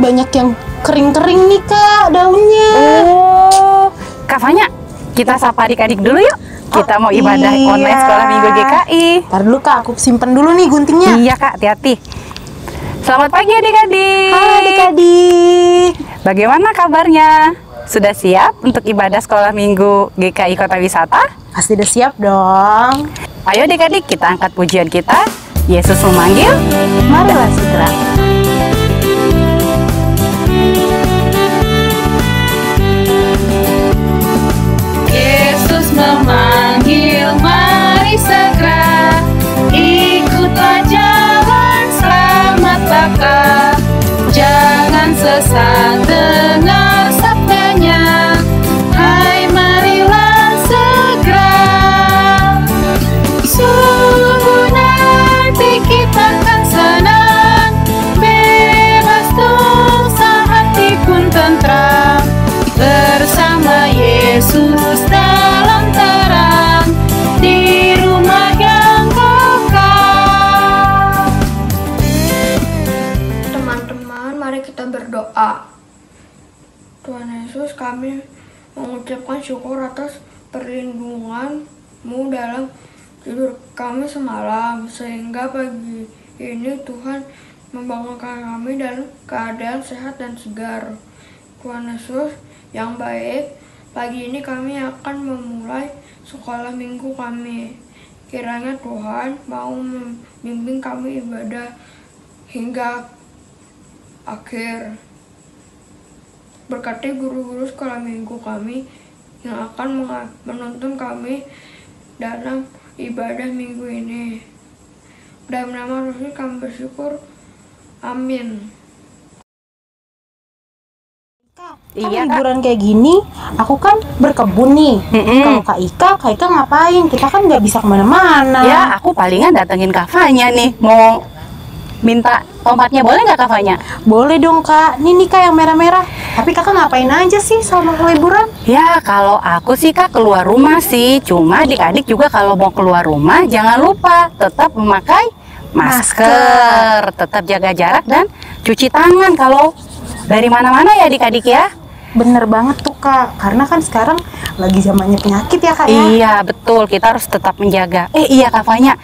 banyak yang kering-kering nih Kak daunnya. Oh, Kak Fanya, kita sapa adik-adik dulu yuk. Kita mau ibadah online sekolah minggu GKI. Ntar dulu Kak, aku simpen dulu nih guntingnya. Iya Kak, hati-hati. Selamat pagi adik-adik. Halo adik-adik. Bagaimana kabarnya? Sudah siap untuk ibadah sekolah minggu GKI Kota Wisata? Pasti udah siap dong. Ayo adik-adik, kita angkat pujian kita. Yesus memanggil, Marilah segera. Yesus memanggil, mari segera, ikutlah jalan selamat bakal. Jangan sesat dengar sabdanya, hai marilah segera. Sungguh nanti kita akan senang, bebas dosa hati pun tentram, bersama Yesus dalam terang, di rumah yang kekal. Teman-teman, mari kita berdoa. Tuhan Yesus, kami mengucapkan syukur atas perlindungan-Mu dalam tidur kami semalam, sehingga pagi ini Tuhan membangunkan kami dalam keadaan sehat dan segar. Tuhan Yesus yang baik, pagi ini kami akan memulai sekolah minggu kami. Kiranya Tuhan mau membimbing kami ibadah hingga akhir. Berkati guru-guru sekolah minggu kami yang akan menuntun kami dalam ibadah minggu ini. Dalam nama Yesus kami bersyukur. Amin. Kan Iya, Kak. liburan kayak gini, aku kan berkebun nih. Kalau Kak Ika ngapain? Kita kan nggak bisa kemana-mana. ya aku palingan datengin Kak Fanya nih. Mau minta tompatnya boleh nggak Kak Fanya? Boleh dong Kak. Nih Kak yang merah-merah. Tapi Kakak ngapain aja sih selama liburan? Ya kalau aku sih Kak keluar rumah sih. Cuma adik-adik juga kalau mau keluar rumah jangan lupa tetap memakai masker, tetap jaga jarak dan cuci tangan kalau dari mana-mana ya adik-adik ya. Bener banget tuh Kak. Karena kan sekarang lagi zamannya penyakit ya Kak ya. Iya betul, kita harus tetap menjaga. Iya Kak Fanya,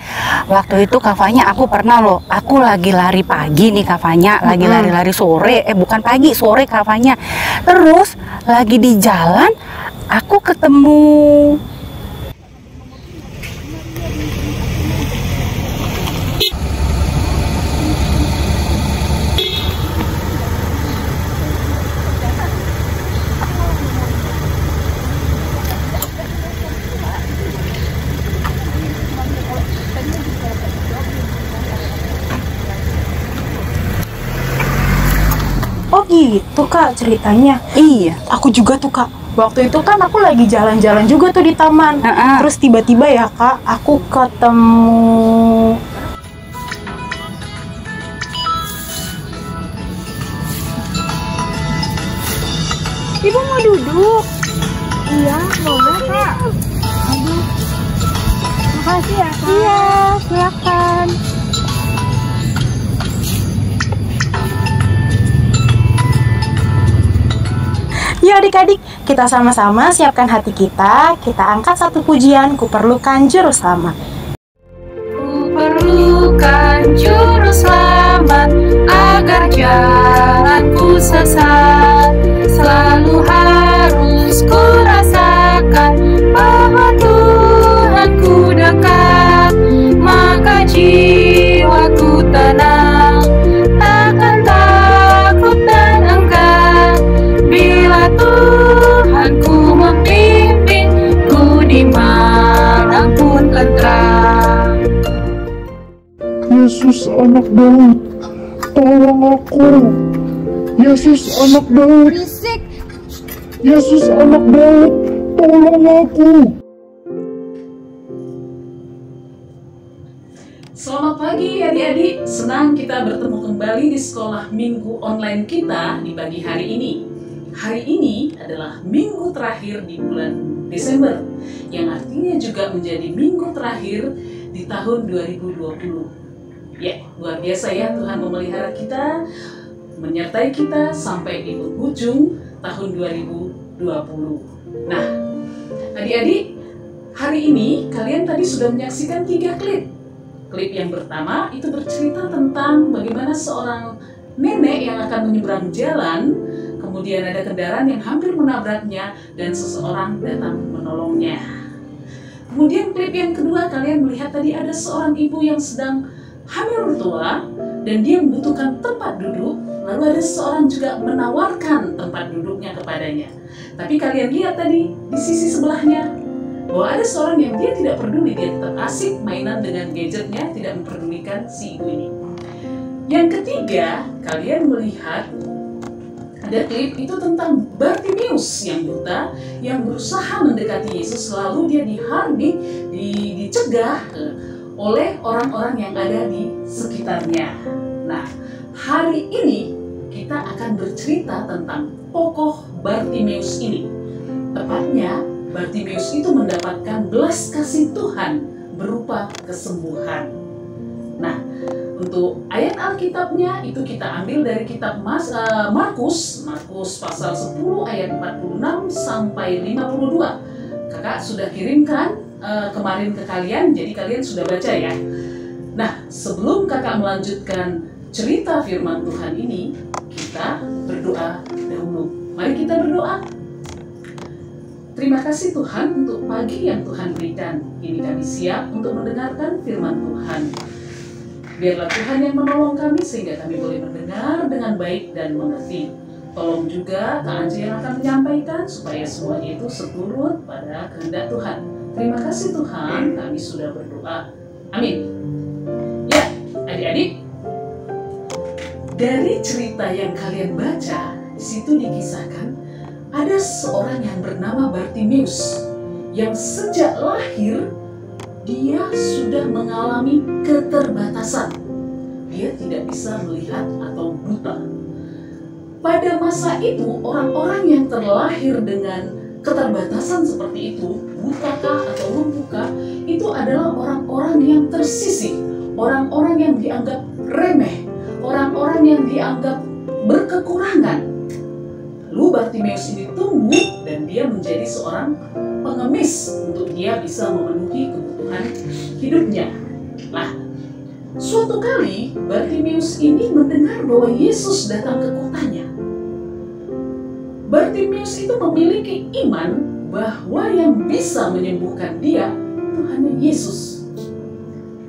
waktu itu Kak Fanya aku pernah loh, aku lagi lari pagi nih Kak Fanya, lagi lari-lari sore, bukan pagi, sore Kak Fanya. Terus lagi di jalan, aku ketemu Oh gitu Kak ceritanya. iya. Aku juga tuh Kak. Waktu itu kan aku lagi jalan-jalan juga tuh di taman. Terus tiba-tiba ya Kak, aku ketemu. Ibu mau duduk? Iya, boleh Kak. Aduh. Makasih ya Kak. Iya, silakan. Yuk adik-adik, kita sama-sama siapkan hati kita angkat satu pujian, ku perlukan juru selamat. Ku perlukan juru selamat, agar jalanku sesat. Selalu harus ku rasakan bahwa Tuhanku dekat, maka jiwaku tenang, takkan takut dan enggan. Bila Tuhanku membimbingku, dimanapun tentram. Yesus anak Daud, tolong aku. Yesus anak Daud, Yesus anak Daud, tolong aku. Selamat pagi adik-adik, senang kita bertemu kembali di sekolah minggu online kita di pagi hari ini. Hari ini adalah minggu terakhir di bulan Desember, yang artinya juga menjadi minggu terakhir di tahun 2020. Ya, luar biasa ya, Tuhan memelihara kita menyertai kita sampai di penghujung tahun 2020. Nah, adik-adik, hari ini kalian tadi sudah menyaksikan 3 klip. Klip yang pertama itu bercerita tentang bagaimana seorang nenek yang akan menyeberang jalan, kemudian ada kendaraan yang hampir menabraknya dan seseorang datang menolongnya. Kemudian klip yang kedua, kalian melihat tadi ada seorang ibu yang sedang hamil mertua dan dia membutuhkan tempat duduk, lalu ada seseorang juga menawarkan tempat duduknya kepadanya. Tapi kalian lihat tadi di sisi sebelahnya bahwa ada seorang yang dia tidak peduli, dia tetap asik mainan dengan gadgetnya, tidak memperdulikan si ibu ini. Yang ketiga, kalian melihat ada klip itu tentang Bartimeus yang buta, yang berusaha mendekati Yesus, lalu dia dihardik, dicegah oleh orang-orang yang ada di sekitarnya. Nah, hari ini kita akan bercerita tentang tokoh Bartimeus ini. Tepatnya, Bartimeus itu mendapatkan belas kasih Tuhan berupa kesembuhan. Nah, untuk ayat Alkitabnya itu kita ambil dari kitab Markus pasal 10 ayat 46 sampai 52. Kakak sudah kirimkan kemarin ke kalian, jadi kalian sudah baca ya. Nah, sebelum kakak melanjutkan cerita firman Tuhan ini, kita berdoa dahulu. Mari kita berdoa. Terima kasih Tuhan untuk pagi yang Tuhan berikan. Ini kami siap untuk mendengarkan firman Tuhan. Biarlah Tuhan yang menolong kami sehingga kami boleh mendengar dengan baik dan mengerti. Tolong juga Kak Anji yang akan menyampaikan supaya semuanya itu seturut pada kehendak Tuhan. Terima kasih Tuhan, kami sudah berdoa. Amin. Ya, adik-adik, dari cerita yang kalian baca, di situ dikisahkan ada seorang yang bernama Bartimeus yang sejak lahir dia sudah mengalami keterbatasan. Dia tidak bisa melihat atau buta. Pada masa itu, orang-orang yang terlahir dengan keterbatasan seperti itu, butakah atau lumpuhkah, itu adalah orang-orang yang tersisih, orang-orang yang dianggap remeh, orang-orang yang dianggap berkekurangan. Lalu Bartimeus ini tumbuh dan dia menjadi seorang pengemis untuk dia bisa memenuhi kebutuhan hidupnya. Nah, suatu kali Bartimeus ini mendengar bahwa Yesus datang ke kotanya. Bartimeus itu memiliki iman bahwa yang bisa menyembuhkan dia itu hanya Yesus.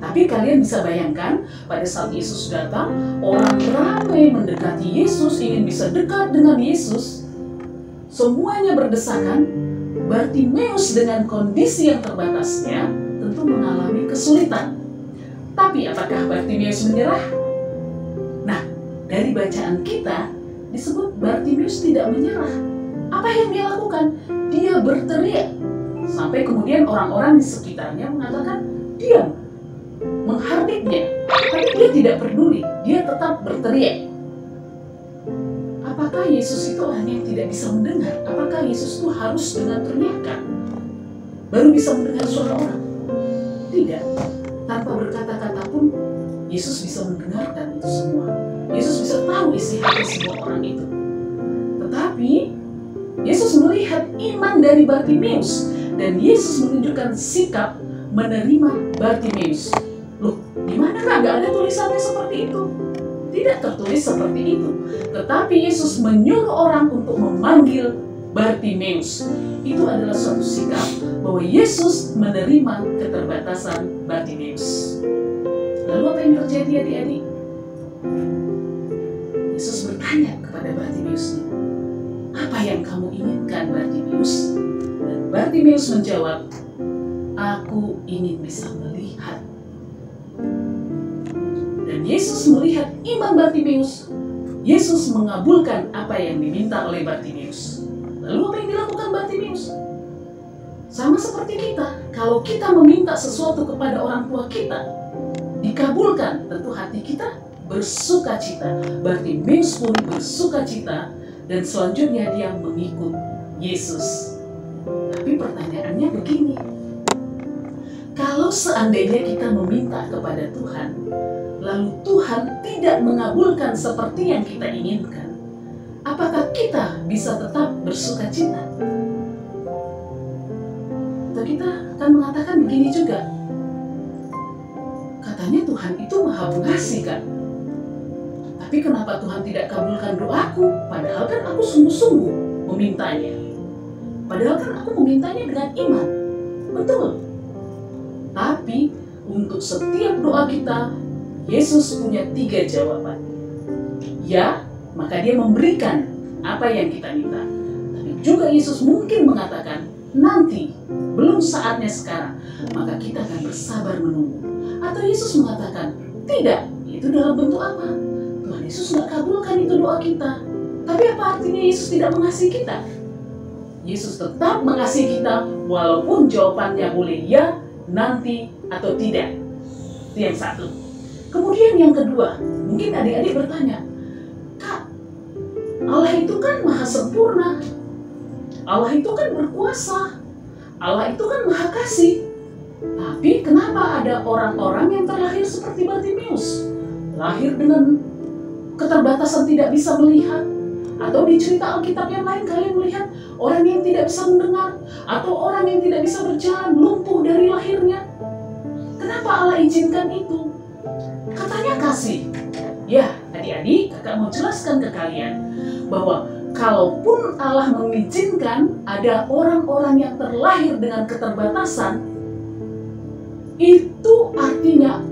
Tapi kalian bisa bayangkan, pada saat Yesus datang, orang ramai mendekati Yesus, ingin bisa dekat dengan Yesus. Semuanya berdesakan. Bartimeus dengan kondisi yang terbatasnya tentu mengalami kesulitan. Tapi apakah Bartimeus menyerah? Nah, dari bacaan kita disebut Bartimeus tidak menyerah. Apa yang dia lakukan? Dia berteriak. Sampai kemudian orang-orang di sekitarnya mengatakan, diam, menghardiknya. Tapi dia tidak peduli, dia tetap berteriak. Apakah Yesus itu orang yang tidak bisa mendengar? Apakah Yesus itu harus dengan teriakan baru bisa mendengar suara orang? Tidak. Tanpa berkata-kata pun, Yesus bisa mendengarkan itu semua. Yesus bisa tahu isi hati semua orang itu. Tetapi, Yesus melihat iman dari Bartimeus, dan Yesus menunjukkan sikap menerima Bartimeus. Loh, di mana nggak ada tulisannya seperti itu? Tidak tertulis seperti itu. Tetapi Yesus menyuruh orang untuk memanggil Bartimeus. Itu adalah suatu sikap bahwa Yesus menerima keterbatasan Bartimeus. Lalu apa yang terjadi adik-adik? Yesus bertanya kepada Bartimeus, apa yang kamu inginkan Bartimeus? Dan Bartimeus menjawab, aku ingin bisa melihat. Dan Yesus melihat iman Bartimeus. Yesus mengabulkan apa yang diminta oleh Bartimeus. Lalu apa yang dilakukan Bartimeus? Sama seperti kita, kalau kita meminta sesuatu kepada orang tua kita, dikabulkan, tentu hati kita bersuka cita. Bartimeus pun bersuka cita dan selanjutnya dia mengikut Yesus. Tapi pertanyaannya begini, kalau seandainya kita meminta kepada Tuhan, lalu Tuhan tidak mengabulkan seperti yang kita inginkan, apakah kita bisa tetap bersuka cita? Atau kita akan mengatakan begini juga, katanya Tuhan itu maha pengasih kan, tapi kenapa Tuhan tidak kabulkan doaku? Padahal kan aku sungguh-sungguh memintanya. Padahal kan aku memintanya dengan iman. Betul. Tapi untuk setiap doa kita, Yesus punya 3 jawaban. Ya, maka dia memberikan apa yang kita minta. Tapi juga Yesus mungkin mengatakan, nanti, belum saatnya sekarang, maka kita akan bersabar menunggu. Atau Yesus mengatakan, tidak, itu dalam bentuk apa? Tuhan Yesus nggak kabulkan itu doa kita. Tapi apa artinya Yesus tidak mengasihi kita? Yesus tetap mengasihi kita walaupun jawabannya boleh ya, nanti, atau tidak. Itu yang satu. Kemudian yang kedua, mungkin adik-adik bertanya, Kak, Allah itu kan maha sempurna. Allah itu kan berkuasa. Allah itu kan maha kasih. Tapi kenapa ada orang-orang yang terlahir seperti Bartimeus? Lahir dengan keterbatasan tidak bisa melihat. Atau di cerita Alkitab yang lain kalian melihat orang yang tidak bisa mendengar, atau orang yang tidak bisa berjalan, lumpuh dari lahirnya. Kenapa Allah izinkan itu? Katanya kasih. Ya, adik-adik, kakak mau jelaskan ke kalian bahwa kalaupun Allah mengizinkan ada orang-orang yang terlahir dengan keterbatasan, itu artinya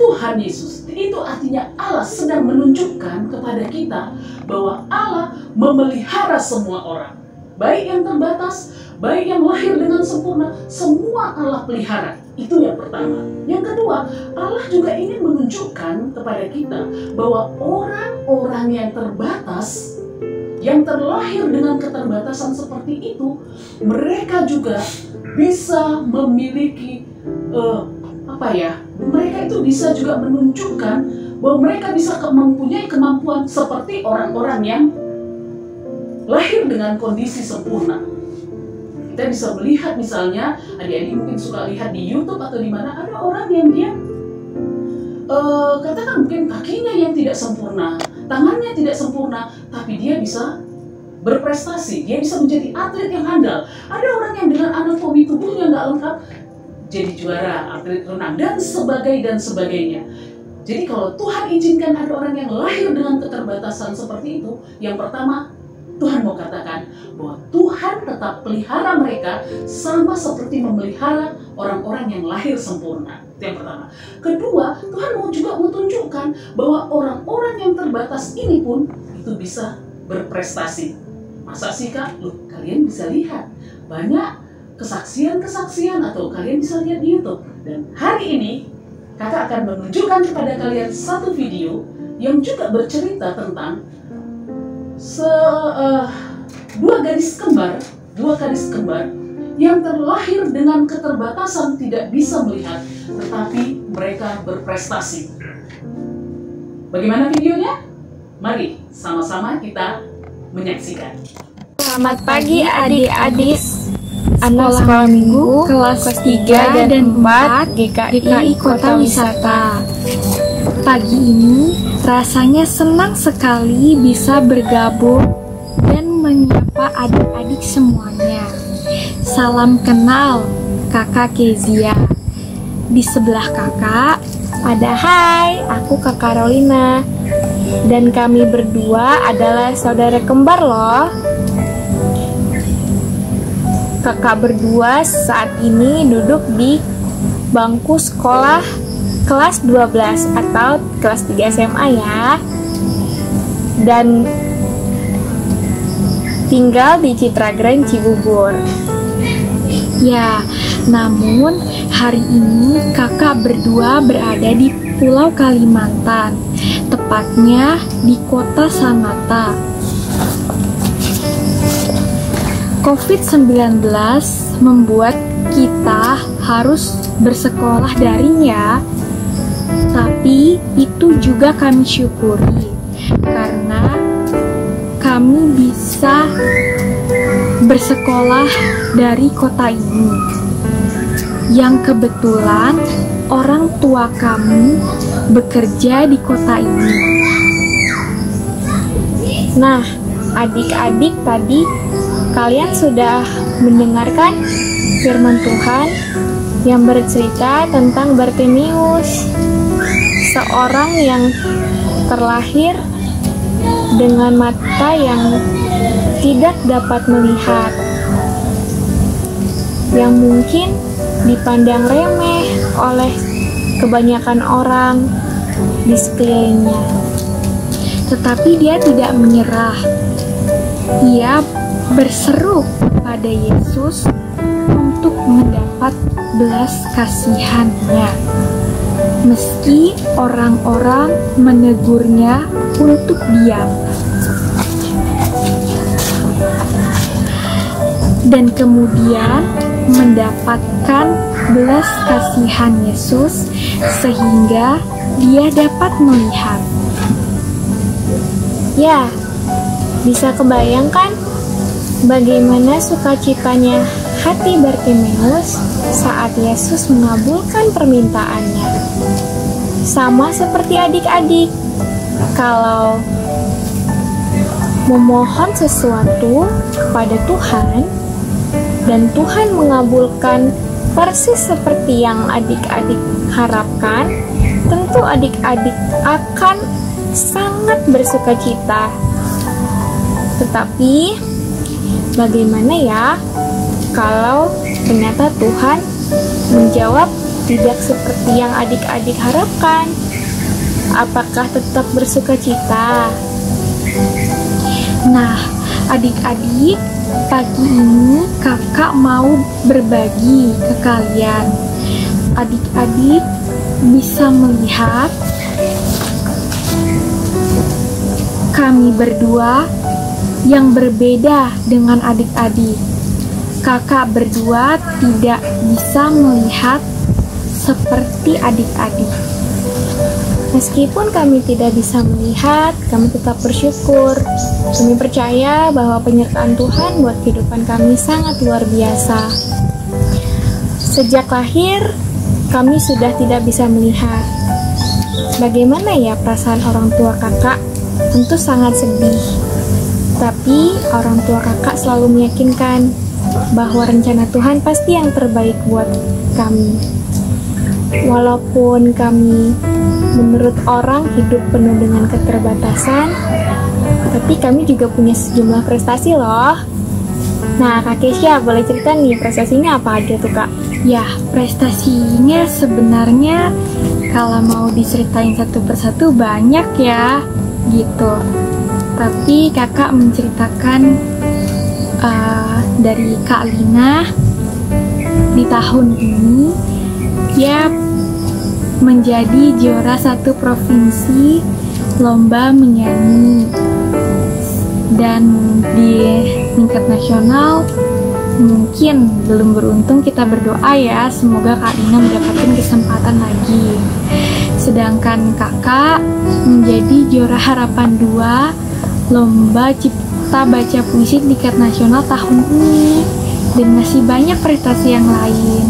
Tuhan Yesus, itu artinya Allah sedang menunjukkan kepada kita bahwa Allah memelihara semua orang, baik yang terbatas, baik yang lahir dengan sempurna, semua Allah pelihara. Itu yang pertama. Yang kedua, Allah juga ingin menunjukkan kepada kita bahwa orang-orang yang terbatas, yang terlahir dengan keterbatasan seperti itu, mereka juga bisa memiliki mereka itu bisa juga menunjukkan bahwa mereka bisa mempunyai kemampuan seperti orang-orang yang lahir dengan kondisi sempurna. Kita bisa melihat misalnya, adik-adik mungkin suka lihat di YouTube atau di mana, ada orang yang dia katakan mungkin kakinya yang tidak sempurna, tangannya tidak sempurna, tapi dia bisa berprestasi, dia bisa menjadi atlet yang handal. Ada orang yang dengan anatomi tubuhnya nggak lengkap, jadi juara atlet renang dan sebagainya. Jadi kalau Tuhan izinkan ada orang yang lahir dengan keterbatasan seperti itu, yang pertama Tuhan mau katakan bahwa Tuhan tetap pelihara mereka sama seperti memelihara orang-orang yang lahir sempurna. Itu yang pertama. Kedua, Tuhan mau juga menunjukkan bahwa orang-orang yang terbatas ini pun itu bisa berprestasi. Masa sih Kak? Loh, kalian bisa lihat banyak kesaksian-kesaksian atau kalian bisa lihat di YouTube. Dan hari ini kakak akan menunjukkan kepada kalian satu video yang juga bercerita tentang dua gadis kembar yang terlahir dengan keterbatasan tidak bisa melihat, tetapi mereka berprestasi. Bagaimana videonya? Mari sama-sama kita menyaksikan. Selamat pagi adik-adik anak sekolah minggu kelas 3 dan 4 GKI Kota Wisata. Pagi ini rasanya senang sekali bisa bergabung dan menyapa adik-adik semuanya. Salam kenal, Kakak Kezia. Di sebelah kakak ada hai, aku Kak Carolina. Dan kami berdua adalah saudara kembar loh. Kakak berdua saat ini duduk di bangku sekolah kelas 12 atau kelas 3 SMA ya. Dan tinggal di Citra Grand Cibubur. Ya, namun hari ini kakak berdua berada di Pulau Kalimantan, tepatnya di Kota Sanata. COVID-19 membuat kita harus bersekolah daring ya. Tapi itu juga kami syukuri karena kami bisa bersekolah dari kota ini. yang kebetulan orang tua kamu bekerja di kota ini. Nah, adik-adik, tadi kalian sudah mendengarkan firman Tuhan yang bercerita tentang Bartimeus, seorang yang terlahir dengan mata yang tidak dapat melihat, yang mungkin dipandang remeh oleh kebanyakan orang di sekelilingnya. Tetapi dia tidak menyerah. Ia berseru pada Yesus untuk mendapat belas kasihan-Nya. Meski orang-orang menegurnya untuk diam. Dan kemudian mendapatkan belas kasihan Yesus sehingga dia dapat melihat. Ya, bisa kebayangkan bagaimana sukacitanya hati Bartimeus saat Yesus mengabulkan permintaannya. Sama seperti adik-adik, kalau memohon sesuatu kepada Tuhan dan Tuhan mengabulkan persis seperti yang adik-adik harapkan, tentu adik-adik akan sangat bersukacita. Tetapi bagaimana ya kalau ternyata Tuhan menjawab tidak seperti yang adik-adik harapkan? Apakah tetap bersukacita? Nah, adik-adik, pagi ini kakak mau berbagi ke kalian. Adik-adik bisa melihat kami berdua yang berbeda dengan adik-adik. Kakak berdua tidak bisa melihat seperti adik-adik. Meskipun kami tidak bisa melihat, kami tetap bersyukur. Kami percaya bahwa penyertaan Tuhan buat kehidupan kami sangat luar biasa. Sejak lahir, kami sudah tidak bisa melihat. Bagaimana ya perasaan orang tua kakak? Tentu sangat sedih. Tapi orang tua kakak selalu meyakinkan bahwa rencana Tuhan pasti yang terbaik buat kami. Walaupun kami menurut orang hidup penuh dengan keterbatasan, tapi kami juga punya sejumlah prestasi loh. Nah, Kak Kesha boleh cerita nih prestasinya apa aja tuh Kak? Ya, prestasinya sebenarnya kalau mau diceritain satu persatu banyak ya, gitu. Tapi kakak menceritakan dari Kak Lina di tahun ini, dia menjadi juara 1 provinsi lomba menyanyi, dan di tingkat nasional mungkin belum beruntung. Kita berdoa ya, semoga Kak Lina mendapatkan kesempatan lagi. Sedangkan kakak menjadi juara harapan 2 lomba cipta baca puisi tingkat nasional tahun ini, dan masih banyak prestasi yang lain.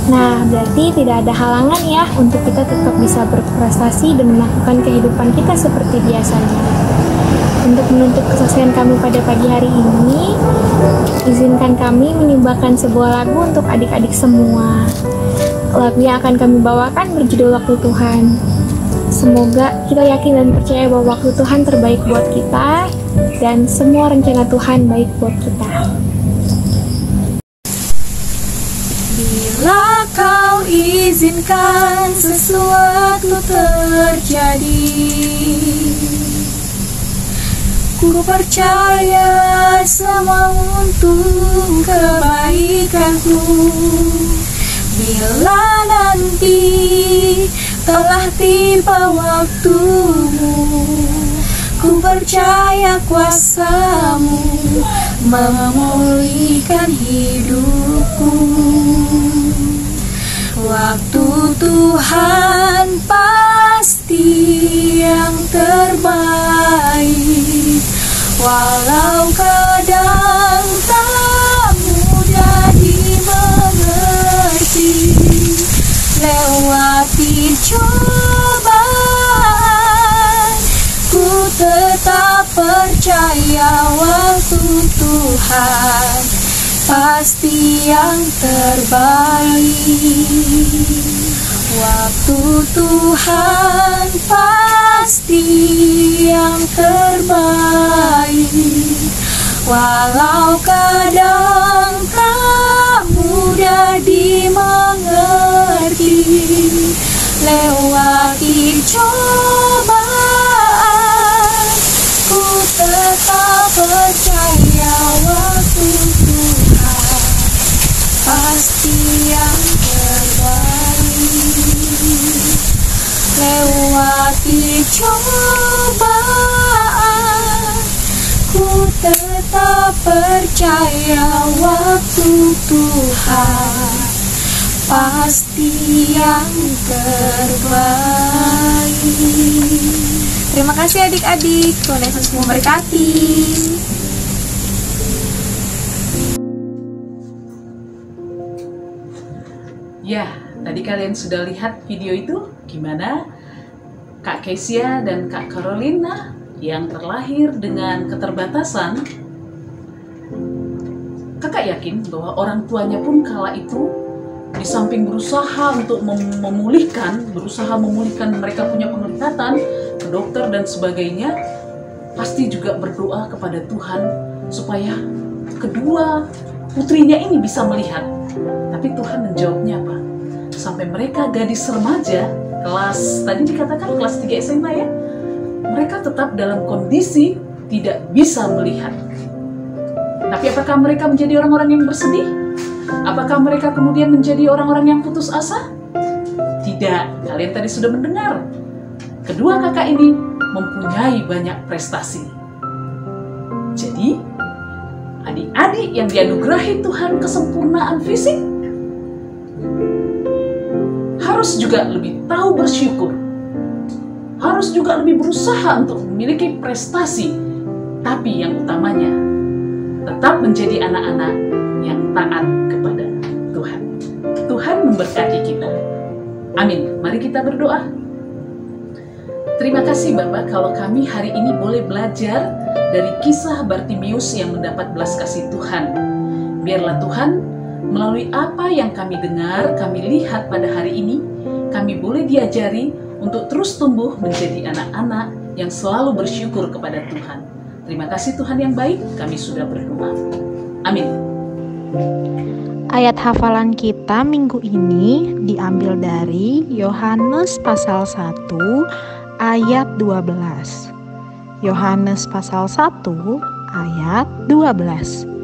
Nah, berarti tidak ada halangan ya untuk kita tetap bisa berprestasi dan melakukan kehidupan kita seperti biasanya. Untuk menutup kesaksian kami pada pagi hari ini, izinkan kami menyumbangkan sebuah lagu untuk adik-adik semua. Lagu yang akan kami bawakan berjudul Waktu Tuhan. Semoga kita yakin dan percaya bahwa waktu Tuhan terbaik buat kita, dan semua rencana Tuhan baik buat kita. Bila kau izinkan sesuatu terjadi, ku percaya semua untuk kebaikanku. Bila nanti telah tiba waktumu, ku percaya kuasa-Mu memulihkan hidupku. Waktu Tuhan pasti yang terbaik, walau kadang tak mudah dimengerti. pasti yang terbaik. Waktu Tuhan pasti yang terbaik. Walau kadang tak mudah dimengerti, lewati cobaan, ku tetap percaya waktu Tuhan pasti yang terbaik. Lewati cobaan, ku tetap percaya waktu Tuhan pasti yang terbaik. Terima kasih adik-adik, Tuhan Yesus memberkati. Ya, tadi kalian sudah lihat video itu gimana Kak Kesia dan Kak Carolina yang terlahir dengan keterbatasan. Kakak yakin bahwa orang tuanya pun kala itu di samping berusaha untuk memulihkan mereka punya penglihatan, ke dokter dan sebagainya, pasti juga berdoa kepada Tuhan supaya kedua putrinya ini bisa melihat. Tapi Tuhan menjawabnya apa? Sampai mereka gadis remaja, tadi dikatakan kelas 3 SMA ya, mereka tetap dalam kondisi tidak bisa melihat. Tapi apakah mereka menjadi orang-orang yang bersedih? Apakah mereka kemudian menjadi orang-orang yang putus asa? Tidak, kalian tadi sudah mendengar. Kedua kakak ini mempunyai banyak prestasi. Jadi, adik-adik yang dianugerahi Tuhan kesempurnaan fisik harus juga lebih tahu bersyukur. Harus juga lebih berusaha untuk memiliki prestasi. Tapi yang utamanya, tetap menjadi anak-anak yang taat kepada Tuhan. Tuhan memberkati kita. Amin. Mari kita berdoa. Terima kasih Bapak kalau kami hari ini boleh belajar dari kisah Bartimius yang mendapat belas kasih Tuhan. Biarlah Tuhan melalui apa yang kami dengar, kami lihat pada hari ini, kami boleh diajari untuk terus tumbuh menjadi anak-anak yang selalu bersyukur kepada Tuhan. Terima kasih Tuhan yang baik, kami sudah berdoa. Amin. Ayat hafalan kita minggu ini diambil dari Yohanes pasal 1 ayat 12. Yohanes pasal 1 ayat 12.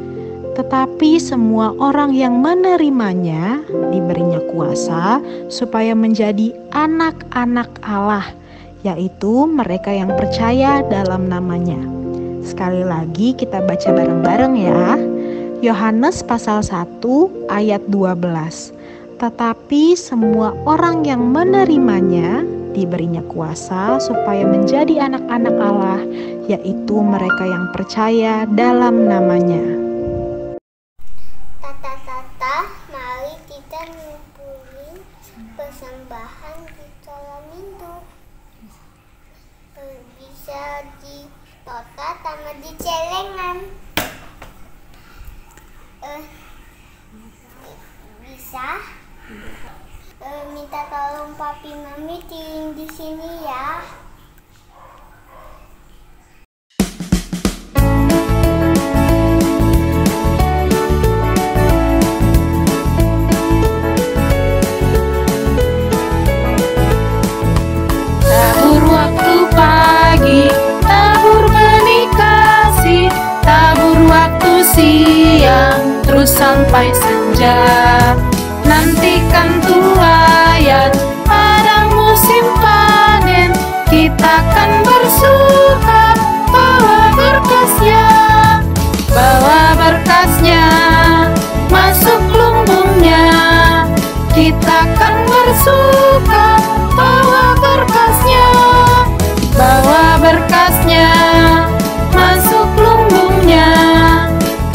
Tetapi semua orang yang menerimanya diberinya kuasa supaya menjadi anak-anak Allah, yaitu mereka yang percaya dalam namanya. Sekali lagi kita baca bareng-bareng ya. Yohanes pasal 1 ayat 12. Tetapi semua orang yang menerimanya diberinya kuasa supaya menjadi anak-anak Allah, yaitu mereka yang percaya dalam namanya. Tata-tata, mari kita ngumpulin persembahan di dalam minggu. Bisa di total sama di celengan. Bisa minta tolong papi mami di sini ya. Tabur waktu pagi, tabur benih kasih, tabur waktu siang, terus sampai senja. Nantikan tuaian pada musim panen, kita kan bersuka bawa berkasnya masuk lumbungnya. Kita kan bersuka bawa berkasnya masuk lumbungnya.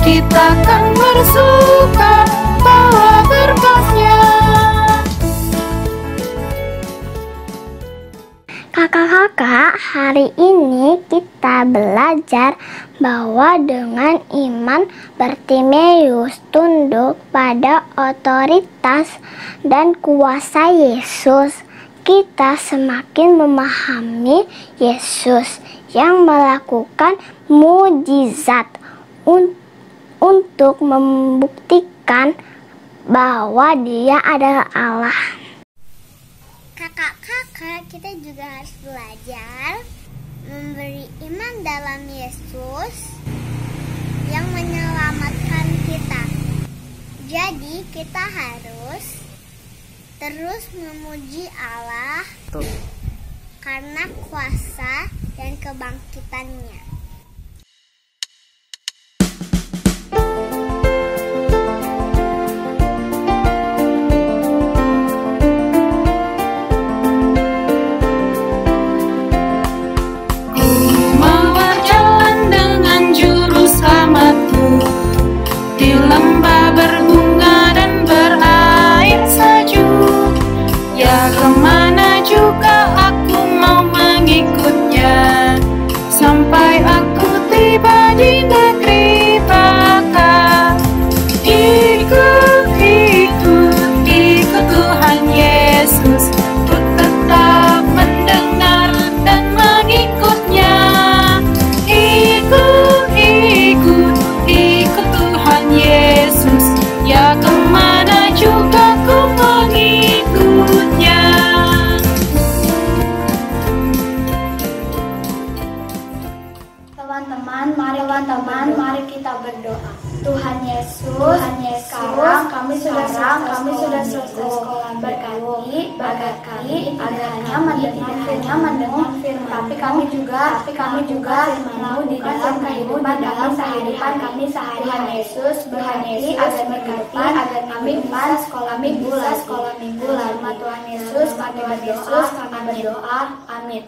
Kita kan bersuka bawa Hari ini kita belajar bahwa dengan iman Bartimeus tunduk pada otoritas dan kuasa Yesus. Kita semakin memahami Yesus yang melakukan mujizat untuk membuktikan bahwa Dia adalah Allah. Kakak-kakak, kita juga harus belajar memberi iman dalam Yesus yang menyelamatkan kita. Jadi kita harus terus memuji Allah karena kuasa dan kebangkitannya. Kemana juga aku mau mengikutnya, sampai aku tiba di negeri baka. Ikut Tuhan Yesus, ku tetap mendengar dan mengikutnya. Ikut Tuhan Yesus, ya kemana juga ku mengikutnya. Teman-teman, mari kita berdoa. Tuhan Yesus, sekarang kami sudah selesai sekolah. Berkati agar hanya mendengar firman, tapi kami juga mau di dalam kehidupan kami sehari-hari. Tuhan Yesus agar kami bisa sekolah minggu lagi. Tuhan Yesus kami berdoa. Amin.